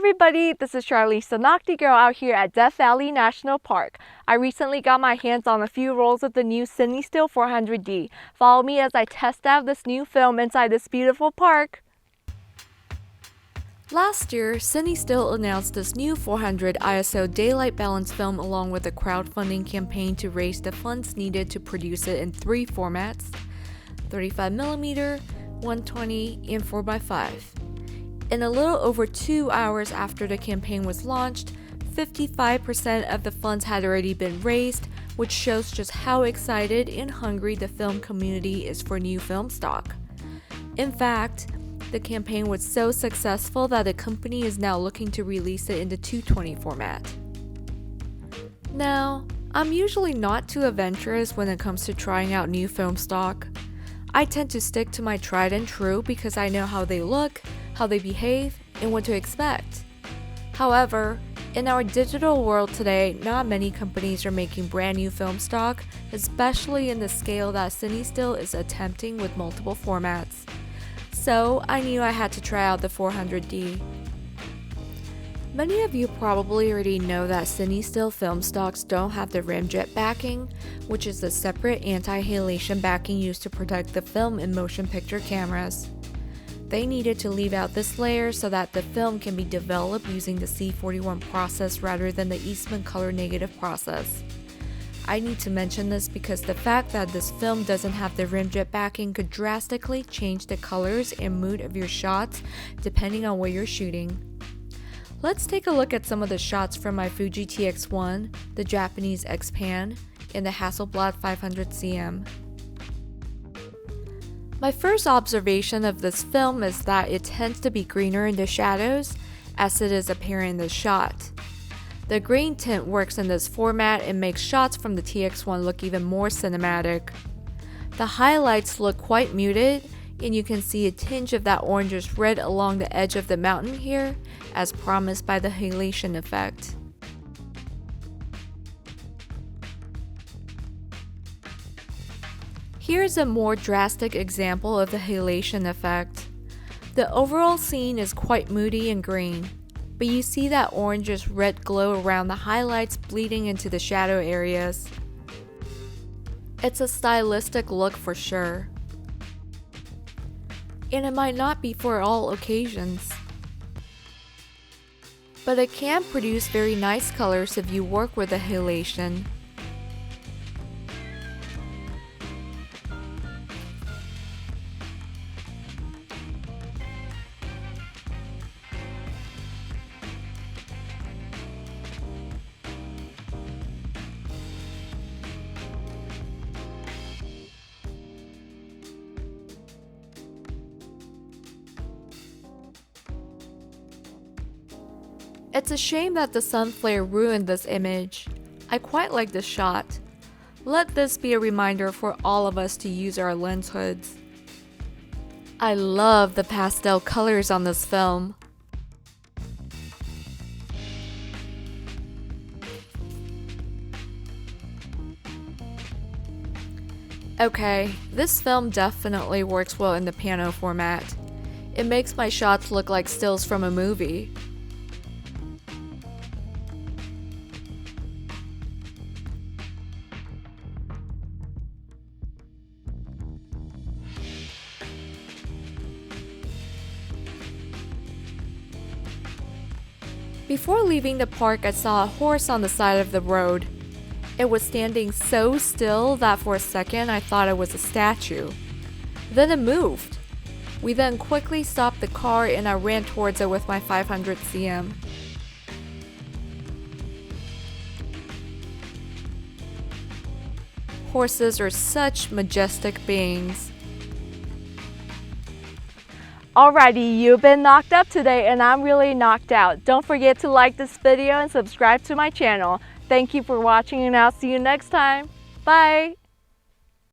everybody, this is Charlize, the Nocty Girl out here at Death Valley National Park. I recently got my hands on a few rolls of the new Cinestill 400D. Follow me as I test out this new film inside this beautiful park. Last year, Cinestill announced this new 400 ISO daylight balance film along with a crowdfunding campaign to raise the funds needed to produce it in three formats: 35mm, 120, and 4x5. In a little over 2 hours after the campaign was launched, 55% of the funds had already been raised, which shows just how excited and hungry the film community is for new film stock. In fact, the campaign was so successful that the company is now looking to release it in the 220 format. Now, I'm usually not too adventurous when it comes to trying out new film stock. I tend to stick to my tried and true because I know how they look, how they behave, and what to expect. However, in our digital world today, not many companies are making brand new film stock, especially in the scale that Cinestill is attempting with multiple formats. So I knew I had to try out the 400D. Many of you probably already know that Cinestill film stocks don't have the Ramjet Backing, which is the separate anti-halation backing used to protect the film in motion picture cameras. They needed to leave out this layer so that the film can be developed using the C41 process rather than the Eastman color negative process. I need to mention this because the fact that this film doesn't have the Ramjet backing could drastically change the colors and mood of your shots depending on where you're shooting. Let's take a look at some of the shots from my Fuji TX-1, the Japanese X-Pan, and the Hasselblad 500CM. My first observation of this film is that it tends to be greener in the shadows, as it is apparent in the shot. The green tint works in this format and makes shots from the TX-1 look even more cinematic. The highlights look quite muted, and you can see a tinge of that orangish red along the edge of the mountain here, as promised by the halation effect. Here's a more drastic example of the halation effect. The overall scene is quite moody and green, but you see that orangish red glow around the highlights bleeding into the shadow areas. It's a stylistic look for sure. And it might not be for all occasions, but it can produce very nice colors if you work with the halation. It's a shame that the sun flare ruined this image. I quite like this shot. Let this be a reminder for all of us to use our lens hoods. I love the pastel colors on this film. Okay, this film definitely works well in the pano format. It makes my shots look like stills from a movie. Before leaving the park, I saw a horse on the side of the road. It was standing so still that for a second I thought it was a statue. Then it moved. We then quickly stopped the car and I ran towards it with my 500CM. Horses are such majestic beings. Alrighty, you've been knocked up today and I'm really knocked out. Don't forget to like this video and subscribe to my channel. Thank you for watching and I'll see you next time. Bye!